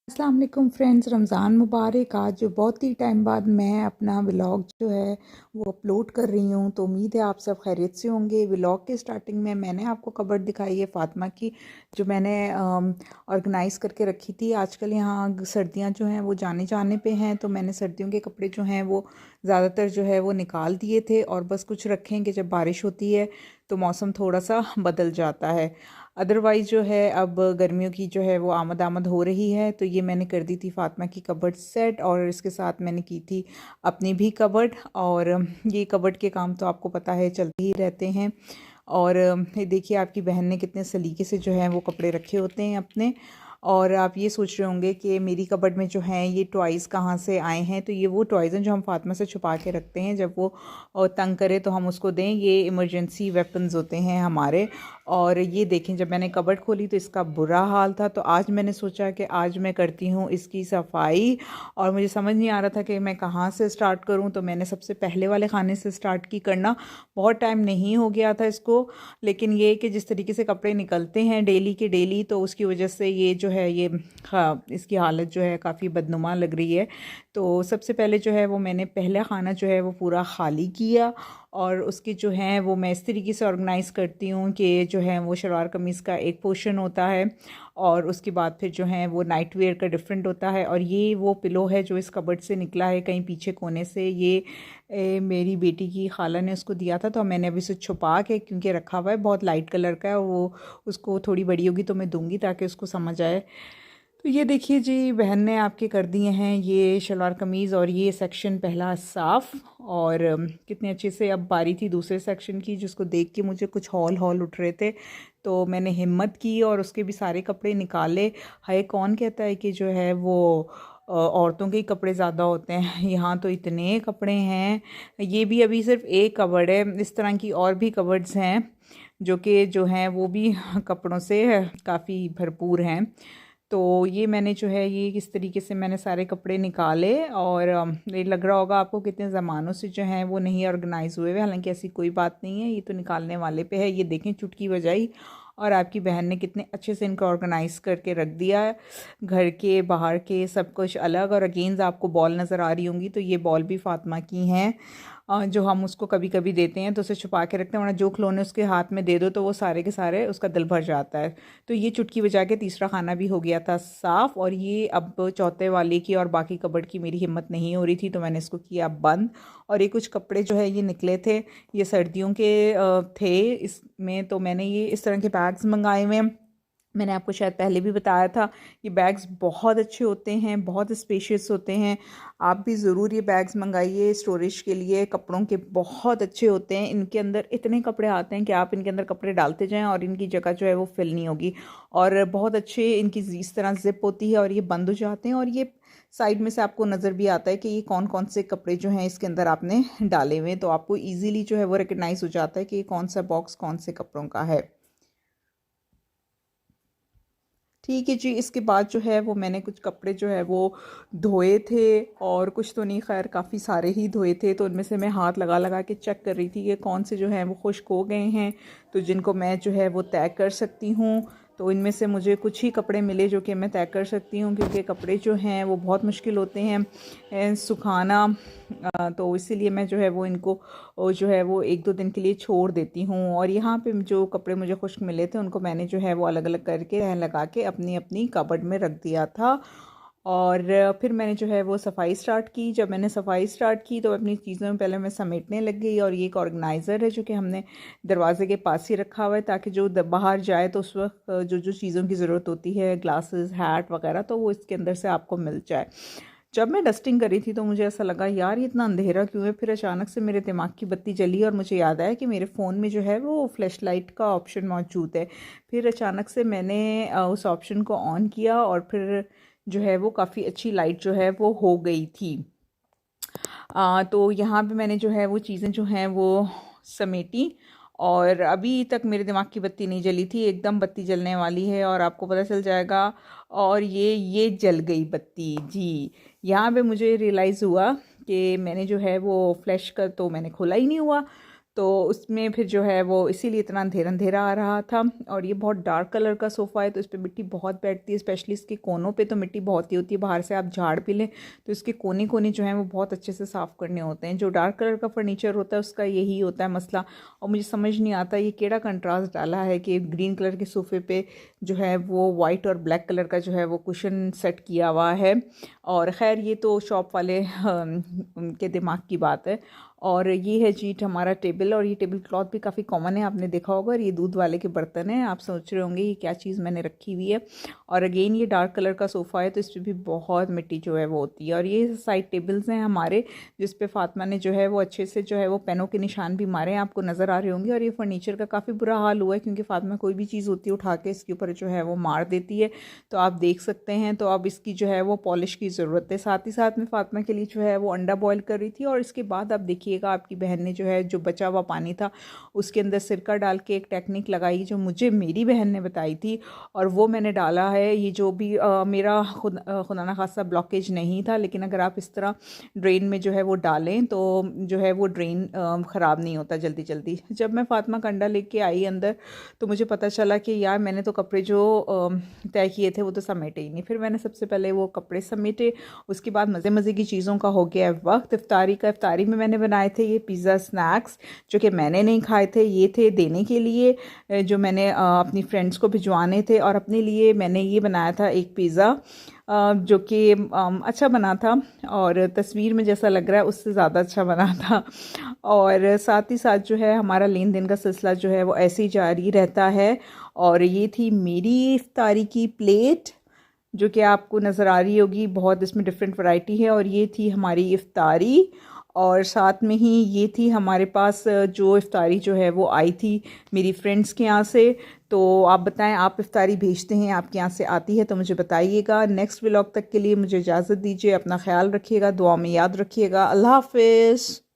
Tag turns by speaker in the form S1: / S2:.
S1: अस्सलाम वालेकुम फ्रेंड्स, रमज़ान मुबारक। आज बहुत ही टाइम बाद मैं अपना व्लॉग जो है वो अपलोड कर रही हूँ, तो उम्मीद है आप सब खैरियत से होंगे। व्लॉग के स्टार्टिंग में मैंने आपको कबर्ड दिखाई है फ़ातिमा की, जो मैंने ऑर्गेनाइज़ करके रखी थी। आजकल यहाँ सर्दियाँ जो हैं वो जाने जाने पे हैं, तो मैंने सर्दियों के कपड़े जो हैं वो ज़्यादातर जो है वो निकाल दिए थे और बस कुछ रखेंगे। जब बारिश होती है तो मौसम थोड़ा सा बदल जाता है। अदरवाइज़ जो है अब गर्मियों की जो है वो आमद हो रही है, तो ये मैंने कर दी थी फ़ातिमा की कबर्ड सेट, और इसके साथ मैंने की थी अपनी भी कबर्ड। और ये कबर्ड के काम तो आपको पता है चलते ही रहते हैं। और ये देखिए आपकी बहन ने कितने सलीके से जो है वो कपड़े रखे होते हैं अपने। और आप ये सोच रहे होंगे कि मेरी कबर्ड में जो हैं ये टॉयज़ कहाँ से आए हैं, तो ये वो टॉयज़ हैं जो हम फ़ातिमा से छुपा के रखते हैं। जब वो तंग करे तो हम उसको दें, ये इमरजेंसी वेपन्स होते हैं हमारे। और ये देखें, जब मैंने कबर्ड खोली तो इसका बुरा हाल था, तो आज मैंने सोचा कि आज मैं करती हूँ इसकी सफाई। और मुझे समझ नहीं आ रहा था कि मैं कहाँ से स्टार्ट करूँ, तो मैंने सबसे पहले वाले खाने से स्टार्ट की करना। बहुत टाइम नहीं हो गया था इसको, लेकिन ये कि जिस तरीके से कपड़े निकलते हैं डेली के डेली, तो उसकी वजह से ये जो है ये हाँ, इसकी हालत जो है काफ़ी बदनुमा लग रही है। तो सबसे पहले जो है वो मैंने पहला खाना जो है वो पूरा खाली किया, और उसके जो हैं वो मैं इस तरीके से ऑर्गेनाइज़ करती हूँ कि जो है वो शलवार कमीज़ का एक पोर्शन होता है, और उसके बाद फिर जो है वो नाइट वेयर का डिफरेंट होता है। और ये वो पिलो है जो इस कबर्ड से निकला है कहीं पीछे कोने से। ये मेरी बेटी की खाला ने उसको दिया था, तो मैंने अभी उसे छुपा के क्योंकि रखा हुआ है, बहुत लाइट कलर का है, और वो उसको थोड़ी बड़ी होगी तो मैं दूंगी ताकि उसको समझ आए। तो ये देखिए जी, बहन ने आपके कर दिए हैं ये शलवार कमीज़ और ये सेक्शन पहला साफ़। और कितने अच्छे से अब बारी थी दूसरे सेक्शन की, जिसको देख के मुझे कुछ हौल हौल उठ रहे थे। तो मैंने हिम्मत की और उसके भी सारे कपड़े निकाले। हाय, कौन कहता है कि जो है वो औरतों के ही कपड़े ज़्यादा होते हैं। यहाँ तो इतने कपड़े हैं। ये भी अभी सिर्फ एक कबर्ड है, इस तरह की और भी कबर्ड्स हैं जो हैं वो भी कपड़ों से काफ़ी भरपूर हैं। तो ये मैंने जो है ये किस तरीके से मैंने सारे कपड़े निकाले। और ये लग रहा होगा आपको कितने ज़मानों से जो हैं वो नहीं ऑर्गेनाइज़ हुए हुए, हालांकि ऐसी कोई बात नहीं है, ये तो निकालने वाले पे है। ये देखें, चुटकी बजाई और आपकी बहन ने कितने अच्छे से इनको ऑर्गेनाइज़ करके रख दिया है, घर के बाहर के सब कुछ अलग। और अगेंस्ट आपको बॉल नज़र आ रही होंगी, तो ये बॉल भी फ़ातिमा की हैं, जो हम उसको कभी कभी देते हैं तो उसे छुपा के रखते हैं, वरना जो खिलौने उसके हाथ में दे दो तो वो सारे के सारे उसका दिल भर जाता है। तो ये चुटकी बजा के तीसरा खाना भी हो गया था साफ़। और ये अब चौथे वाले की और बाकी कबर्ड की मेरी हिम्मत नहीं हो रही थी, तो मैंने इसको किया बंद। और ये कुछ कपड़े जो है ये निकले थे, ये सर्दियों के थे इसमें, तो मैंने ये इस तरह के बैग्स मंगाए हुए हैं। मैंने आपको शायद पहले भी बताया था, ये बैग्स बहुत अच्छे होते हैं, बहुत स्पेशियस होते हैं। आप भी ज़रूर ये बैग्स मंगाइए स्टोरेज के लिए, कपड़ों के बहुत अच्छे होते हैं। इनके अंदर इतने कपड़े आते हैं कि आप इनके अंदर कपड़े डालते जाएं और इनकी जगह जो है वो फिल नहीं होगी। और बहुत अच्छे इनकी इस तरह जिप होती है और ये बंद हो जाते हैं। और ये साइड में से आपको नज़र भी आता है कि ये कौन कौन से कपड़े जो हैं इसके अंदर आपने डाले हुए हैं, तो आपको ईजिली जो है वो रिकगनाइज़ हो जाता है कि ये कौन सा बॉक्स कौन से कपड़ों का है। ठीक है जी, इसके बाद जो है वो मैंने कुछ कपड़े जो है वो धोए थे, और कुछ तो नहीं, खैर काफ़ी सारे ही धोए थे। तो उनमें से मैं हाथ लगा लगा के चेक कर रही थी कि कौन से जो हैं वो खुश्क हो गए हैं, तो जिनको मैं जो है वो तय कर सकती हूँ। तो इनमें से मुझे कुछ ही कपड़े मिले जो कि मैं तय कर सकती हूँ, क्योंकि कपड़े जो हैं वो बहुत मुश्किल होते हैं सुखाना। तो इसीलिए मैं जो है वो इनको जो है वो एक दो दिन के लिए छोड़ देती हूँ। और यहाँ पे जो कपड़े मुझे खुश्क मिले थे उनको मैंने जो है वो अलग अलग करके तह लगा के अपनी अपनी कबर्ड में रख दिया था। और फिर मैंने जो है वो सफाई स्टार्ट की। जब मैंने सफाई स्टार्ट की तो अपनी चीज़ों में पहले मैं समेटने लग गई। और ये एक ऑर्गेनाइज़र है जो कि हमने दरवाजे के पास ही रखा हुआ है, ताकि जो बाहर जाए तो उस वक्त जो जो चीज़ों की ज़रूरत होती है, ग्लासेस, हैट वगैरह, तो वो इसके अंदर से आपको मिल जाए। जब मैं डस्टिंग करी थी तो मुझे ऐसा लगा, यार ये इतना अंधेरा क्यों है। फिर अचानक से मेरे दिमाग की बत्ती जली और मुझे याद आया कि मेरे फ़ोन में जो है वो फ्लैश लाइट का ऑप्शन मौजूद है। फिर अचानक से मैंने उस ऑप्शन को ऑन किया, और फिर जो है वो काफ़ी अच्छी लाइट जो है वो हो गई थी। तो यहाँ पे मैंने जो है वो चीज़ें जो हैं वो समेटी, और अभी तक मेरे दिमाग की बत्ती नहीं जली थी। एकदम बत्ती जलने वाली है और आपको पता चल जाएगा। और ये जल गई बत्ती जी। यहाँ पे मुझे रियलाइज़ हुआ कि मैंने जो है वो फ्लैश कर तो मैंने खोला ही नहीं हुआ। तो उसमें फिर जो है वो इसीलिए इतना अंधेरा अंधेरा आ रहा था। और ये बहुत डार्क कलर का सोफ़ा है, तो इस पर मिट्टी बहुत बैठती है, स्पेशली इसके कोनों पे तो मिट्टी बहुत ही होती है। बाहर से आप झाड़ भी लें तो इसके कोने कोने जो हैं वो बहुत अच्छे से साफ़ करने होते हैं। जो डार्क कलर का फर्नीचर होता है उसका यही होता है मसला। और मुझे समझ नहीं आता ये केड़ा कंट्रास्ट डाला है कि ग्रीन कलर के सोफ़े पे जो है वो वाइट और ब्लैक कलर का जो है वो कुशन सेट किया हुआ है। और ख़ैर ये तो शॉप वाले उनके दिमाग की बात है। और ये है जी हमारा टेबल, और ये टेबल क्लॉथ भी काफ़ी कॉमन है, आपने देखा होगा। और ये दूध वाले के बर्तन हैं, आप सोच रहे होंगे ये क्या चीज़ मैंने रखी हुई है। और अगेन ये डार्क कलर का सोफ़ा है, तो इस पर भी बहुत मिट्टी जो है वो होती है। और ये साइड टेबल्स हैं हमारे, जिस पे फातिमा ने जो है वो अच्छे से जो है वो पेनों के निशान भी मारे हैं, आपको नज़र आ रहे होंगे। और ये फर्नीचर का काफ़ी बुरा हाल हुआ है, क्योंकि फातिमा कोई भी चीज़ होती है उठा के इसके ऊपर जो है वो मार देती है, तो आप देख सकते हैं। तो अब इसकी जो है वो पॉलिश की ज़रूरत है। साथ ही साथ में फातिमा के लिए जो है वो अंडा बॉयल कर रही थी। और इसके बाद आप देखिएगा आपकी बहन ने जो है जो बचा हुआ पानी था उसके अंदर सिरका डाल के एक टेक्निक लगाई जो मुझे मेरी बहन ने बताई थी, और वो मैंने डाला है। ये जो भी मेरा खुदा ना खासा ब्लॉकेज नहीं था, लेकिन अगर आप इस तरह ड्रेन में जो है वो डालें तो जो है वो ड्रेन ख़राब नहीं होता जल्दी जल्दी। जब मैं फातिमा का अंडा लेके आई अंदर, तो मुझे पता चला कि यार मैंने तो कपड़े जो तय किए थे वो तो समेटे ही नहीं। फिर मैंने सबसे पहले वो कपड़े समेटे, उसके बाद मज़े मज़े की चीज़ों का हो गया वक्त इफ्तारी का। इफ्तारी में मैंने बनाए थे ये पिज़्ज़ा स्नैक्स, जो कि मैंने नहीं खाए थे, ये थे देने के लिए, जो मैंने अपनी फ्रेंड्स को भिजवाने थे। और अपने लिए मैंने ये बनाया था एक पिज़्ज़ा, जो कि अच्छा बना था, और तस्वीर में जैसा लग रहा है उससे ज़्यादा अच्छा बना था। और साथ ही साथ जो है हमारा लेन देन का सिलसिला जो है वो ऐसे ही जारी रहता है। और ये थी मेरी इफ्तारी की प्लेट, जो कि आपको नज़र आ रही होगी, बहुत इसमें डिफरेंट वैरायटी है। और ये थी हमारी इफ्तारी, और साथ में ही ये थी हमारे पास जो इफ्तारी जो है वो आई थी मेरी फ्रेंड्स के यहाँ से। तो आप बताएं, आप इफ्तारी भेजते हैं, आपके यहाँ से आती है तो मुझे बताइएगा। नेक्स्ट व्लॉग तक के लिए मुझे इजाज़त दीजिए, अपना ख्याल रखिएगा, दुआ में याद रखिएगा। अल्लाह हाफिज़।